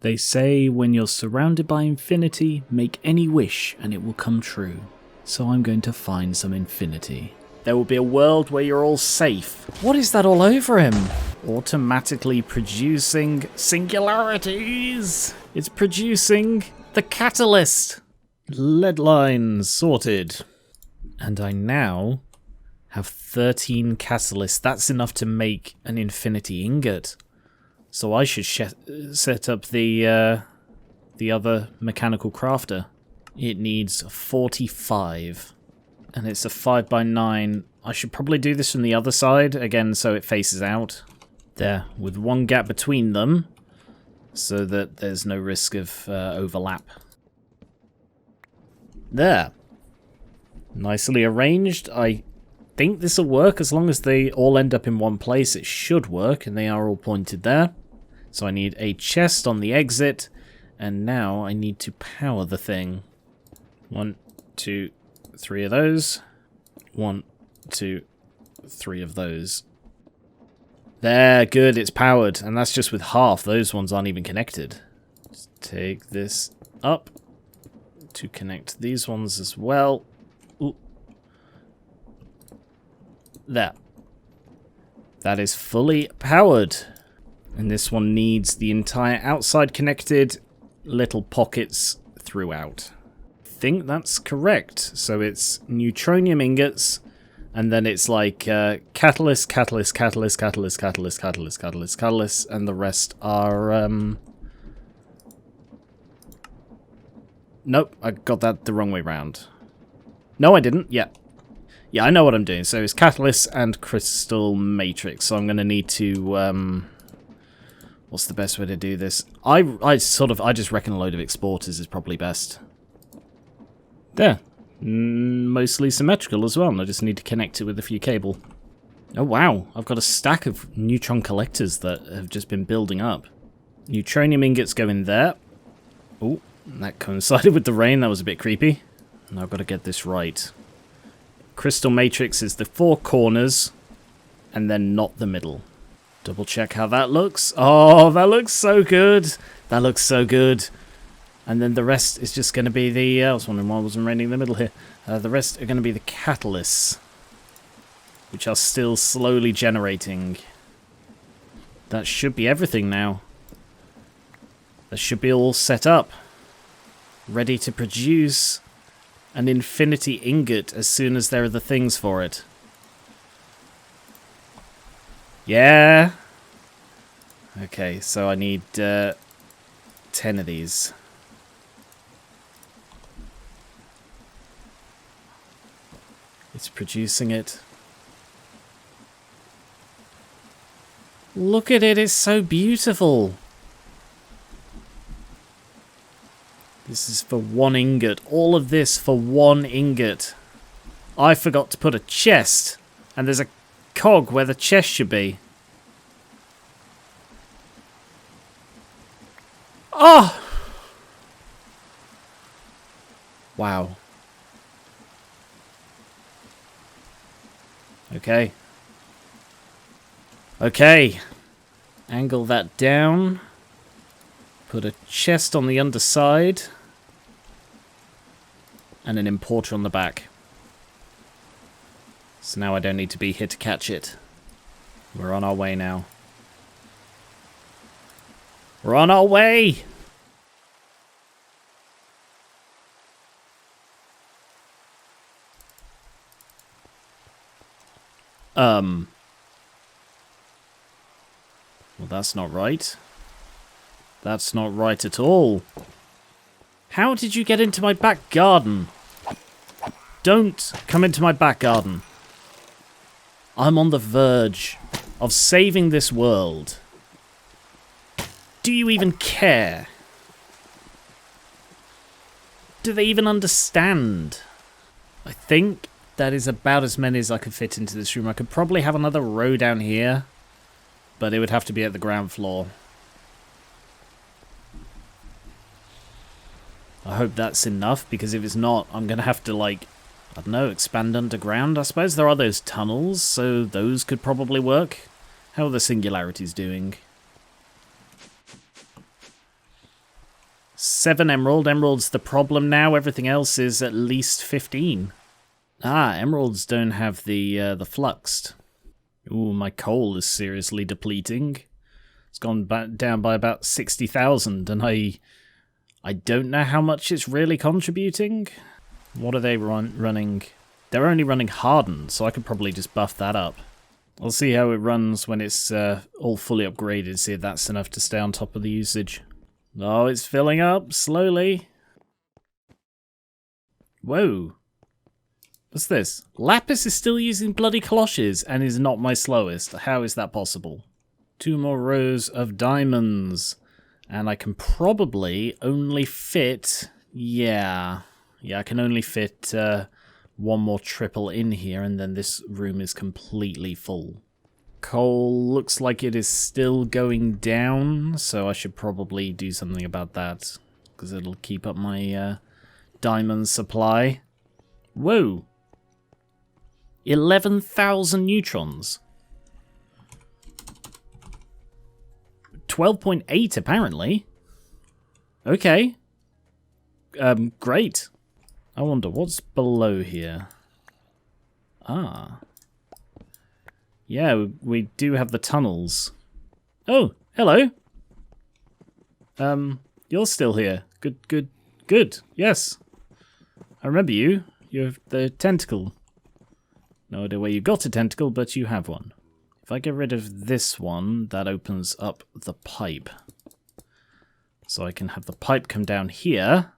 They say when you're surrounded by infinity, make any wish and it will come true. So I'm going to find some infinity. There will be a world where you're all safe. What is that all over him? Automatically producing singularities. It's producing the catalyst. Lead lines sorted. And I now have 13 catalysts. That's enough to make an Infinity Ingot. So I should set up the other mechanical crafter. It needs 45. And it's a 5x9. I should probably do this from the other side, again, so it faces out. There, with one gap between them, so that there's no risk of overlap. There. Nicely arranged. I think this will work as long as they all end up in one place. It should work, and they are all pointed there. So I need a chest on the exit, and now I need to power the thing. 1, 2, 3 of those. 1, 2, 3 of those. There, good, it's powered, and that's just with half. Those ones aren't even connected. Just take this up to connect these ones as well. Ooh. There. That is fully powered. And this one needs the entire outside connected, little pockets throughout. I think that's correct. So it's neutronium ingots, and then it's like catalyst, catalyst, catalyst, catalyst, catalyst, catalyst, catalyst, catalyst, and the rest are... Nope, I got that the wrong way round. No, I didn't. Yeah. Yeah, I know what I'm doing. So it's catalyst and crystal matrix. So I'm going to need to... What's the best way to do this? I just reckon a load of exporters is probably best. There. Mostly symmetrical as well, and I just need to connect it with a few cable. Oh wow, I've got a stack of neutron collectors that have just been building up. Neutronium ingots go in there. Oh, that coincided with the rain, that was a bit creepy. Now I've got to get this right. Crystal matrix is the 4 corners, and then not the middle. Double check how that looks. Oh, that looks so good. That looks so good. And then the rest is just going to be the... I was wondering why I wasn't raining in the middle here. The rest are going to be the catalysts, which are still slowly generating. That should be everything now. That should be all set up. Ready to produce an Infinity Ingot as soon as there are the things for it. Yeah. Okay, so I need 10 of these. It's producing it. Look at it, it's so beautiful. This is for 1 ingot. All of this for 1 ingot. I forgot to put a chest, and there's a cog where the chest should be. Oh! Wow. Okay. Okay. Angle that down. Put a chest on the underside. And an importer on the back. So now I don't need to be here to catch it. We're on our way now. We're on our way! Well, that's not right. That's not right at all. How did you get into my back garden? Don't come into my back garden. I'm on the verge of saving this world. Do you even care? Do they even understand? I think that is about as many as I could fit into this room. I could probably have another row down here, but it would have to be at the ground floor. I hope that's enough, because if it's not, I'm going to have to, like, I don't know, expand underground. I suppose there are those tunnels, so those could probably work. How are the singularities doing? 7 emerald. Emerald's the problem now. Everything else is at least 15. Ah, emeralds don't have the fluxed. Ooh, my coal is seriously depleting. It's gone down by about 60,000, and I don't know how much it's really contributing. What are they running? They're only running hardened, so I could probably just buff that up. I'll see how it runs when it's all fully upgraded, see if that's enough to stay on top of the usage. Oh, it's filling up, slowly. Whoa. What's this? Lapis is still using bloody cloches and is not my slowest. How is that possible? 2 more rows of diamonds. And I can probably only fit... Yeah, I can only fit 1 more triple in here, and then this room is completely full. Coal looks like it is still going down, so I should probably do something about that, because it'll keep up my diamond supply. Whoa! 11,000 neutrons. 12.8 apparently. Okay. Great. I wonder what's below here. Ah. Yeah, we do have the tunnels. Oh, hello. You're still here. Good. Yes. I remember you. You're the tentacle. No idea where you got a tentacle, but you have one. If I get rid of this one, that opens up the pipe. So I can have the pipe come down here,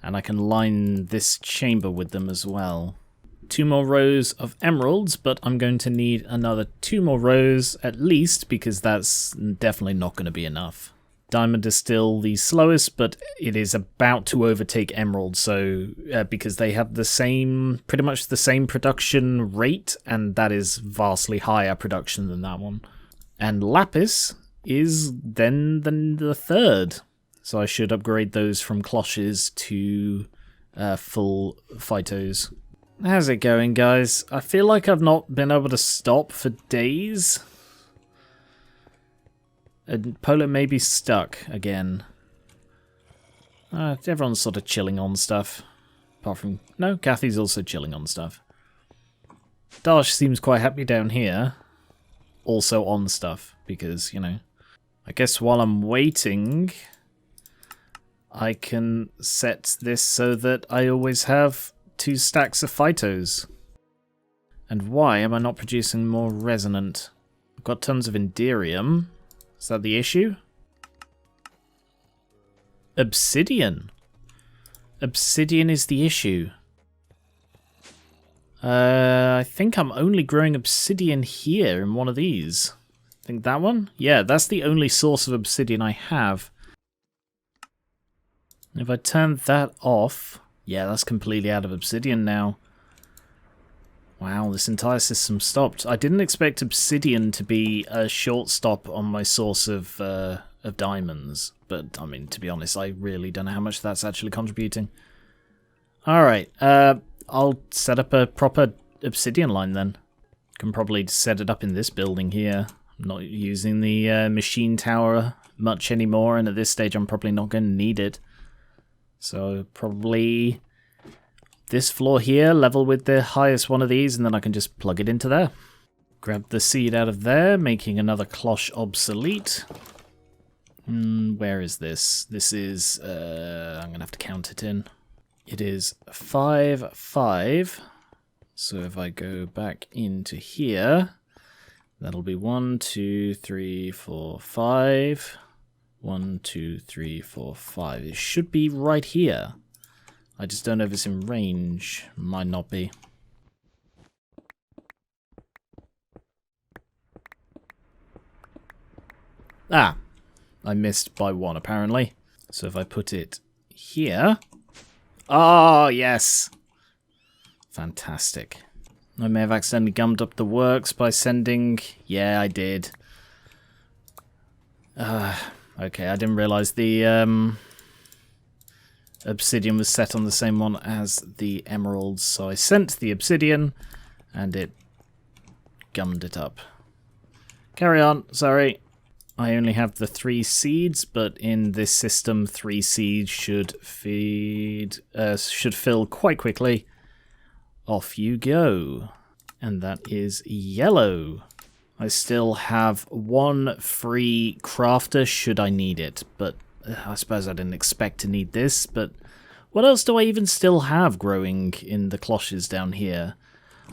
and I can line this chamber with them as well. 2 more rows of emeralds, but I'm going to need another 2 more rows at least, because that's definitely not going to be enough. Diamond is still the slowest, but it is about to overtake emerald, so because they have the same, pretty much the same production rate, and that is vastly higher production than that one. And lapis is then the third, so I should upgrade those from cloches to full phytos. How's it going, guys? I feel like I've not been able to stop for days. And Polo may be stuck again. Everyone's sort of chilling on stuff. Apart from... No, Kathy's also chilling on stuff. Darsh seems quite happy down here. Also on stuff, because, you know... I guess while I'm waiting, I can set this so that I always have 2 stacks of phytos. And why am I not producing more resonant? I've got tons of Inderium. Is that the issue? Obsidian. Obsidian is the issue. I think I'm only growing obsidian here in one of these. I think that one? Yeah, that's the only source of obsidian I have. If I turn that off... Yeah, that's completely out of obsidian now. Wow, this entire system stopped. I didn't expect obsidian to be a short stop on my source of diamonds. But, I mean, to be honest, I really don't know how much that's actually contributing. Alright, I'll set up a proper obsidian line then. Can probably set it up in this building here. I'm not using the machine tower much anymore, and at this stage I'm probably not going to need it. So, probably... this floor here, level with the highest one of these, and then I can just plug it into there. Grab the seed out of there, making another cloche obsolete. Where is this? This is... I'm going to have to count it in. It is 5, 5. So if I go back into here, that'll be 1, 2, 3, 4, 5. 1, 2, 3, 4, 5. It should be right here. I just don't know if it's in range. Might not be. Ah! I missed by 1 apparently. So if I put it here... Oh, yes! Fantastic. I may have accidentally gummed up the works by sending... Yeah, I did. Okay, I didn't realise the... obsidian was set on the same one as the emeralds, so I sent the obsidian and it gummed it up. Carry on, sorry. I only have the 3 seeds, but in this system, 3 seeds should fill quite quickly. Off you go. And that is yellow. I still have 1 free crafter should I need it, but I suppose I didn't expect to need this, but what else do I even still have growing in the cloches down here?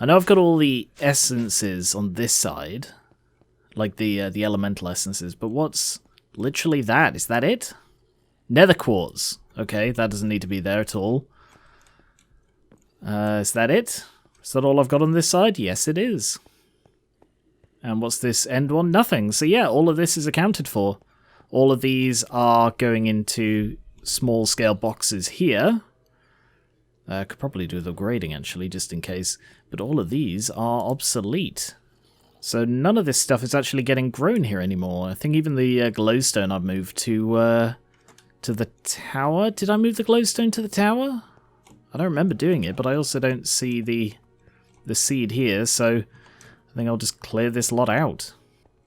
I know I've got all the essences on this side, like the elemental essences, but what's literally that? Is that it? Nether quartz. Okay, that doesn't need to be there at all. Is that it? Is that all I've got on this side? Yes, it is. And what's this end one? Nothing. So yeah, all of this is accounted for. All of these are going into small scale boxes here. I could probably do the grading actually, just in case. But all of these are obsolete. So none of this stuff is actually getting grown here anymore. I think even the glowstone I've moved to the tower. Did I move the glowstone to the tower? I don't remember doing it, but I also don't see the seed here, so I think I'll just clear this lot out.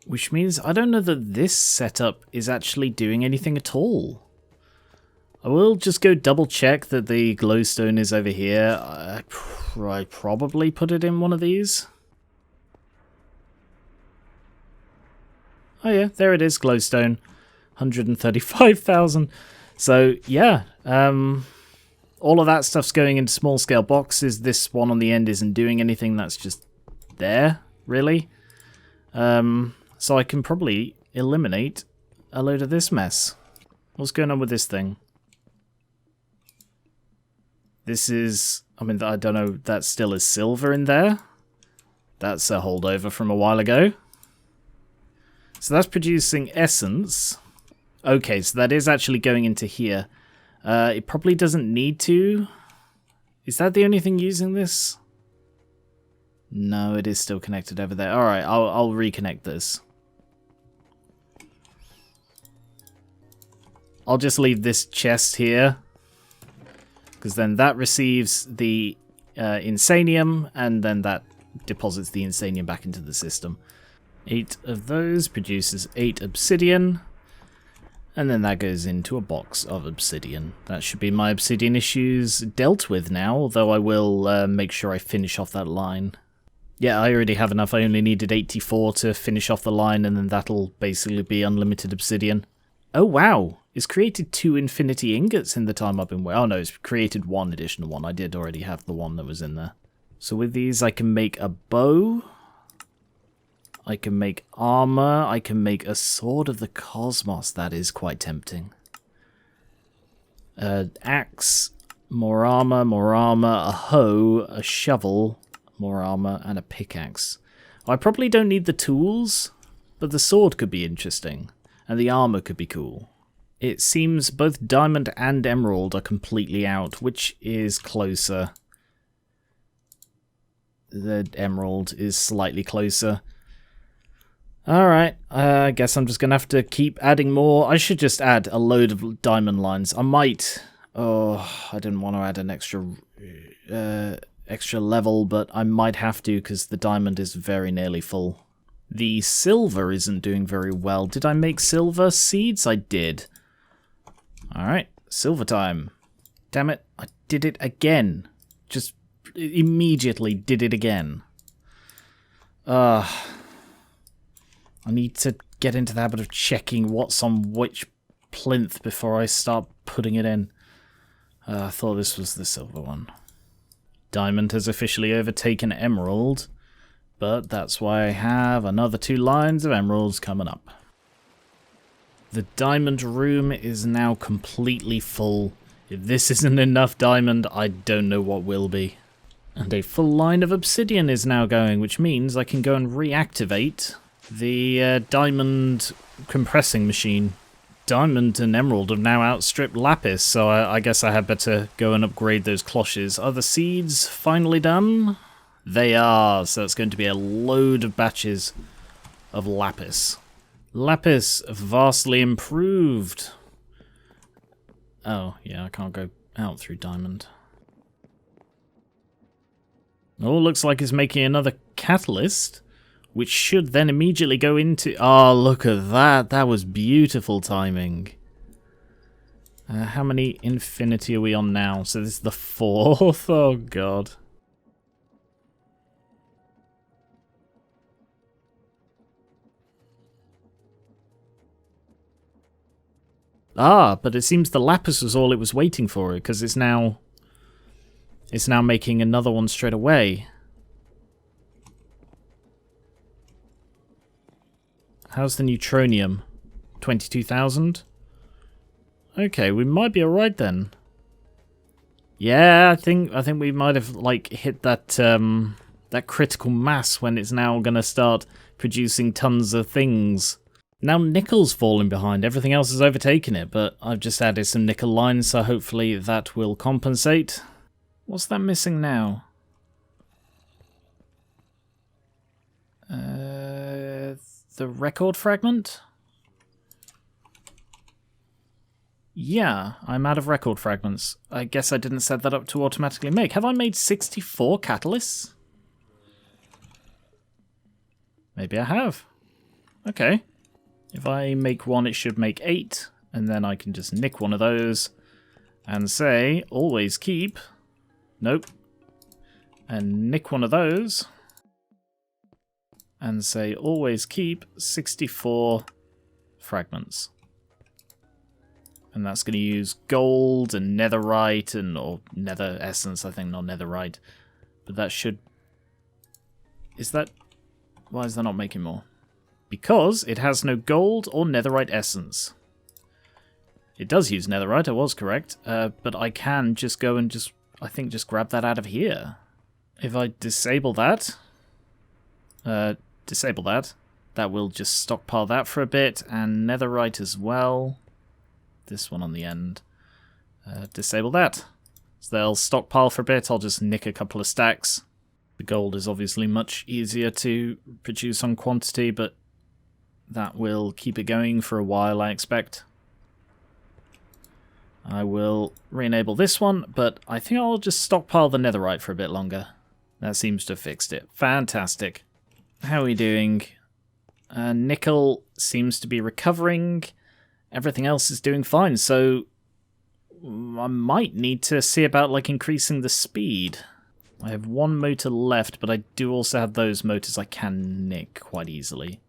Which means I don't know that this setup is actually doing anything at all. I will just go double check that the glowstone is over here. I probably put it in one of these. Oh yeah, there it is, glowstone. 135,000. So yeah, all of that stuff's going into small scale boxes. This one on the end isn't doing anything, that's just there, really. So I can probably eliminate a load of this mess. What's going on with this thing? This is, I mean, I don't know, that still is silver in there. That's a holdover from a while ago. So that's producing essence. Okay, so that is actually going into here. It probably doesn't need to. Is that the only thing using this? No, it is still connected over there. Alright, I'll reconnect this. I'll just leave this chest here, because then that receives the insanium, and then that deposits the insanium back into the system. 8 of those produces 8 obsidian, and then that goes into a box of obsidian. That should be my obsidian issues dealt with now, although I will make sure I finish off that line. Yeah, I already have enough. I only needed 84 to finish off the line, and then that'll basically be unlimited obsidian. Oh wow! It's created 2 Infinity Ingots in the time I've been waiting. Oh no, it's created 1 additional one. I did already have the one that was in there. So with these I can make a bow. I can make armor. I can make a sword of the cosmos. That is quite tempting. Axe, more armor, a hoe, a shovel, more armor, and a pickaxe. I probably don't need the tools, but the sword could be interesting, and the armor could be cool. It seems both diamond and emerald are completely out. Which is closer? The emerald is slightly closer. Alright, I guess I'm just going to have to keep adding more. I should just add a load of diamond lines. I might... Oh, I didn't want to add an extra level, but I might have to because the diamond is very nearly full. The silver isn't doing very well. Did I make silver seeds? I did. Alright, silver time. Damn it, I did it again. Just immediately did it again. I need to get into the habit of checking what's on which plinth before I start putting it in. I thought this was the silver one. Diamond has officially overtaken emerald, but that's why I have another 2 lines of emeralds coming up. The diamond room is now completely full. If this isn't enough diamond, I don't know what will be. And a full line of obsidian is now going, which means I can go and reactivate the diamond compressing machine. Diamond and emerald have now outstripped lapis, so I guess I had better go and upgrade those cloches. Are the seeds finally done? They are, so it's going to be a load of batches of lapis. Lapis vastly improved. Oh, yeah, I can't go out through diamond. Oh, looks like it's making another catalyst. which should then immediately go into... Oh, look at that. That was beautiful timing. How many infinity are we on now? So this is the 4th. Oh, God. Ah, but it seems the lapis was all it was waiting for, because it's now making another one straight away. How's the neutronium? 22,000? Okay, we might be alright then. Yeah, I think we might have like hit that that critical mass when it's now gonna start producing tons of things. Now nickel's falling behind, everything else has overtaken it, but I've just added some nickel lines, so hopefully that will compensate. What's that missing now? The record fragment? Yeah, I'm out of record fragments. I guess I didn't set that up to automatically make. Have I made 64 catalysts? Maybe I have. Okay. If I make one, it should make 8, and then I can just nick one of those and say, always keep. Nope. And nick one of those and say, always keep 64 fragments. And that's going to use gold and netherite or nether essence, I think, not netherite. But that should... Is that... Why is that not making more? Because it has no gold or netherite essence. It does use netherite, I was correct. But I can just go and just, I think, just grab that out of here. If I disable that... that will just stockpile that for a bit, and netherite as well. This one on the end. Disable that. So they'll stockpile for a bit, I'll just nick a couple of stacks. The gold is obviously much easier to produce on quantity, but that will keep it going for a while, I expect. I will re-enable this one, but I think I'll just stockpile the netherite for a bit longer. That seems to have fixed it. Fantastic. How are we doing? Nickel seems to be recovering. Everything else is doing fine, so I might need to see about like increasing the speed. I have one motor left, but I do also have those motors I can nick quite easily.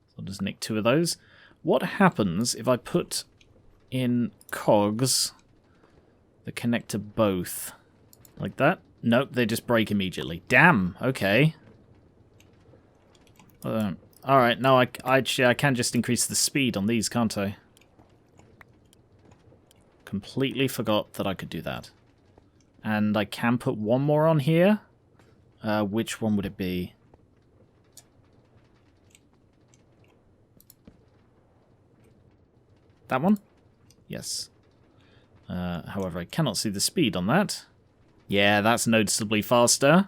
So I'll just nick 2 of those. What happens if I put in cogs that connect to both? Like that? Nope, they just break immediately. Damn, okay. Alright, now I can just increase the speed on these, can't I? Completely forgot that I could do that. And I can put one more on here. Which one would it be? That one? Yes. However, I cannot see the speed on that. Yeah, that's noticeably faster.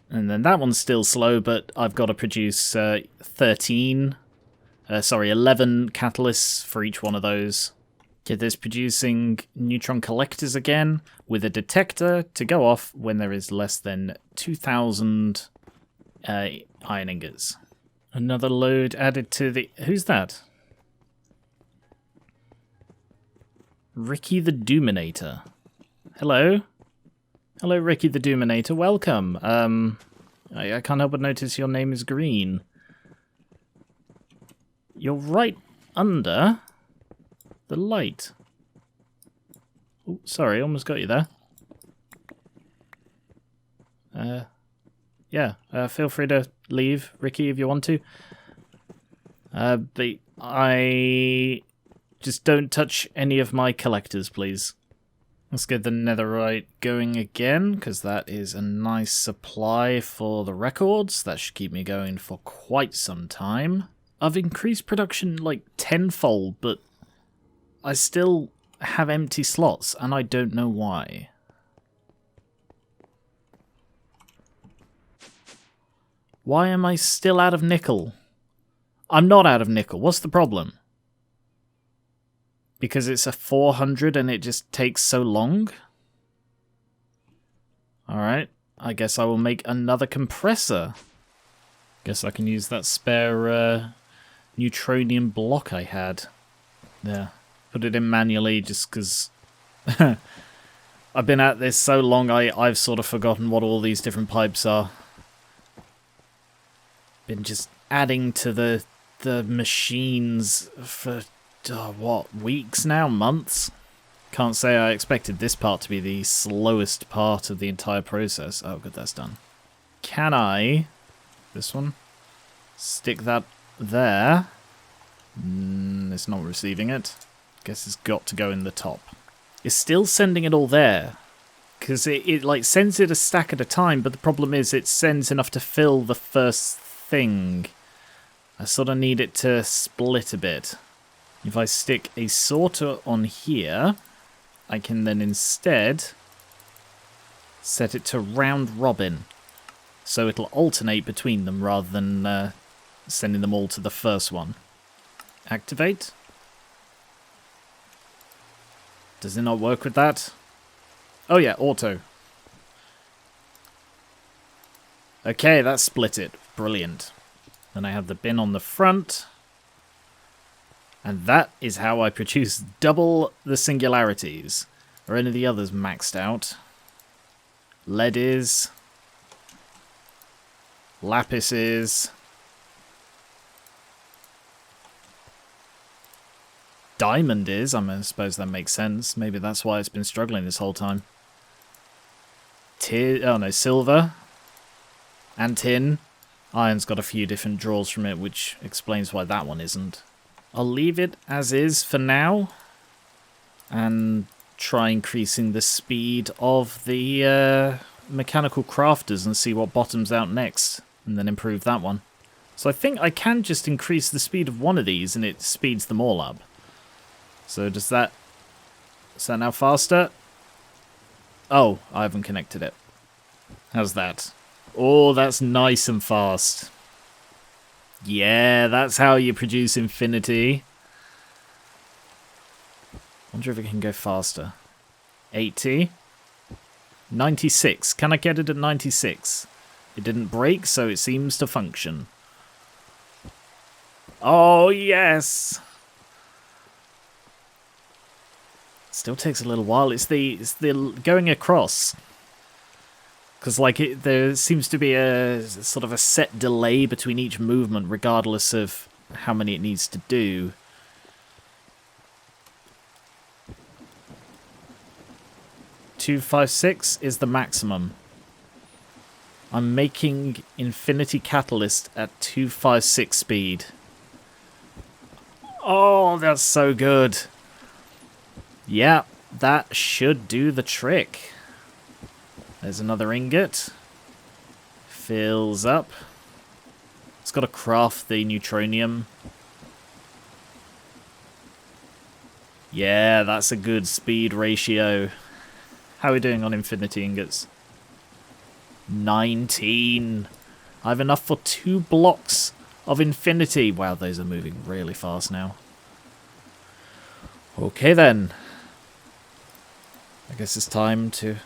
And then that one's still slow, but I've got to produce 11 catalysts for each one of those. Get this producing neutron collectors again, with a detector to go off when there is less than 2,000 iron ingots. Another load added to the... Who's that? Ricky the Doominator. Hello? Hello, Ricky the Doominator. Welcome. I can't help but notice your name is green. You're right under the light. Oh, sorry, almost got you there. Yeah, feel free to leave, Ricky, if you want to. But I just don't touch any of my collectors, please. Let's get the netherite going again, because that is a nice supply for the records. That should keep me going for quite some time. I've increased production like tenfold, but I still have empty slots, and I don't know why. Why am I still out of nickel? I'm not out of nickel. What's the problem? Because it's a 400 and it just takes so long? Alright, I guess I will make another compressor. Guess I can use that spare neutronium block I had. There. Put it in manually just because I've been at this so long I've sort of forgotten what all these different pipes are. Been just adding to the machines for, what, weeks now? Months? Can't say I expected this part to be the slowest part of the entire process. Oh, good, that's done. Can I... this one? Stick that there. It's not receiving it. Guess it's got to go in the top. It's still sending it all there. Because it like sends it a stack at a time, but the problem is it sends enough to fill the first thing. I sort of need it to split a bit. If I stick a sorter on here, I can then instead set it to round robin. So it'll alternate between them rather than sending them all to the first one. Activate. Does it not work with that? Oh yeah, auto. Okay, that split it. Brilliant. Then I have the bin on the front. And that is how I produce double the singularities. Are any of the others maxed out? Lead is. Lapis is. Diamond is. I suppose that makes sense. Maybe that's why it's been struggling this whole time. Silver. And tin. Iron's got a few different draws from it, which explains why that one isn't. I'll leave it as is for now. And try increasing the speed of the mechanical crafters and see what bottoms out next. And then improve that one. So I think I can just increase the speed of one of these and it speeds them all up. So does that... is that now faster? Oh, I haven't connected it. How's that? Oh, that's nice and fast. Yeah, that's how you produce infinity. Wonder if it can go faster. 80. 96. Can I get it at 96? It didn't break, so it seems to function. Oh, yes! Still takes a little while. It's the going across. Because like there seems to be a sort of a set delay between each movement, regardless of how many it needs to do. .256 is the maximum. I'm making Infinity Catalyst at 256 speed. Oh, that's so good. Yeah, that should do the trick. There's another ingot. Fills up. It's got to craft the neutronium. Yeah, that's a good speed ratio. How are we doing on Infinity Ingots? 19. I have enough for 2 blocks of infinity. Wow, those are moving really fast now. Okay then. I guess it's time to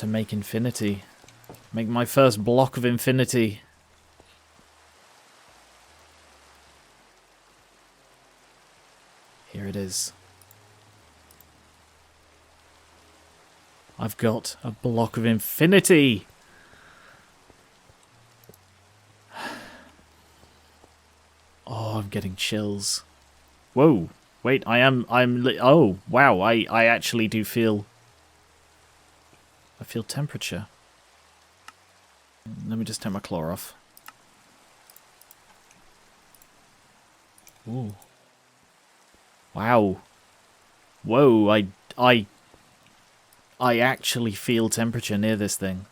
make infinity. Make my first block of infinity. Here it is. I've got a block of infinity. Oh, I'm getting chills. Whoa. Wait, oh, wow, I actually do feel... I feel temperature. Let me just take my claw off. Ooh. Wow. Whoa, I actually feel temperature near this thing.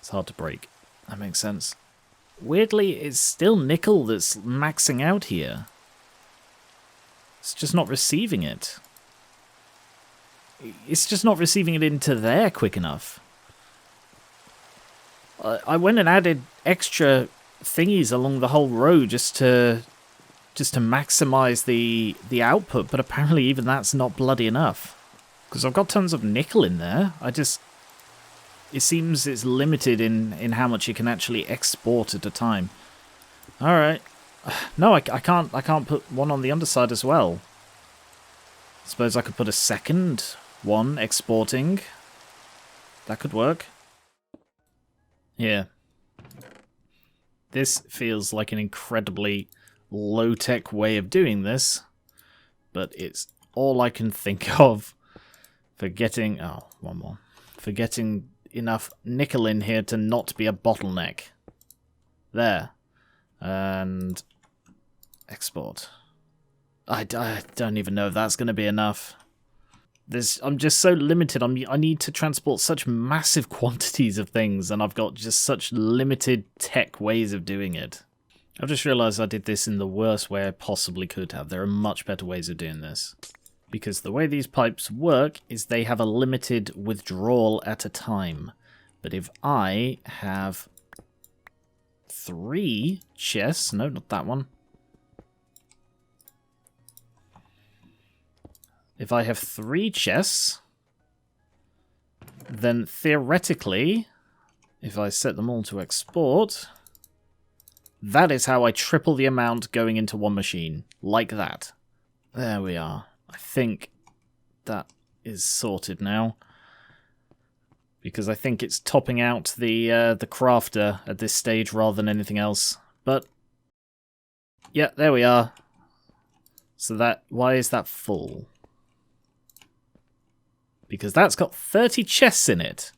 It's hard to break. That makes sense. Weirdly, it's still nickel that's maxing out here. It's just not receiving it. It's just not receiving it into there quick enough. I went and added extra thingies along the whole row just to maximize the output, but apparently even that's not bloody enough. Because I've got tons of nickel in there. It seems it's limited in how much you can actually export at a time. Alright. No, I can't put one on the underside as well. Suppose I could put a second one exporting. That could work. Yeah. This feels like an incredibly low-tech way of doing this, but it's all I can think of for getting... Oh, one more. For getting enough nickel in here to not be a bottleneck. There. And... export. I don't even know if that's going to be enough. I'm just so limited. I need to transport such massive quantities of things, and I've got just such limited tech ways of doing it. I've just realised I did this in the worst way I possibly could have. There are much better ways of doing this. Because the way these pipes work is they have a limited withdrawal at a time. But if I have 3 chests... No, not that one. If I have 3 chests, then theoretically, if I set them all to export, that is how I triple the amount going into one machine. Like that. There we are. I think that is sorted now. Because I think it's topping out the crafter at this stage rather than anything else. But, yeah, there we are. So why is that full? Because that's got 30 chests in it.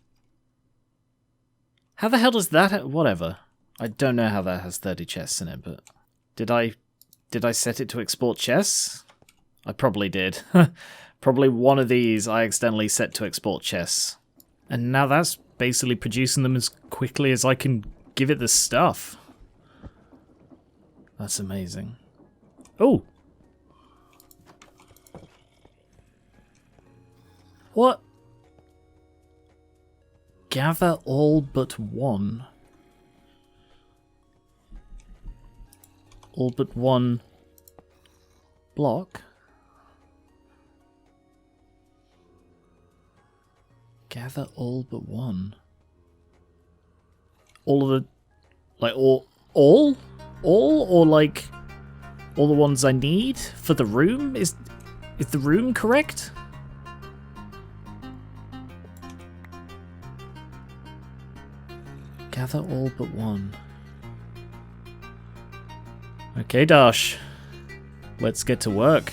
How the hell does that... Whatever. I don't know how that has 30 chests in it, but... Did I set it to export chests? I probably did. Probably one of these I accidentally set to export chests. And now that's basically producing them as quickly as I can give it the stuff. That's amazing. Oh! What? Gather all but one. All but one block? Gather all but one. All of the... Like, all? All? Or, like, all the ones I need for the room? Is the room correct? Gather all but one. Okay, Dash. Let's get to work.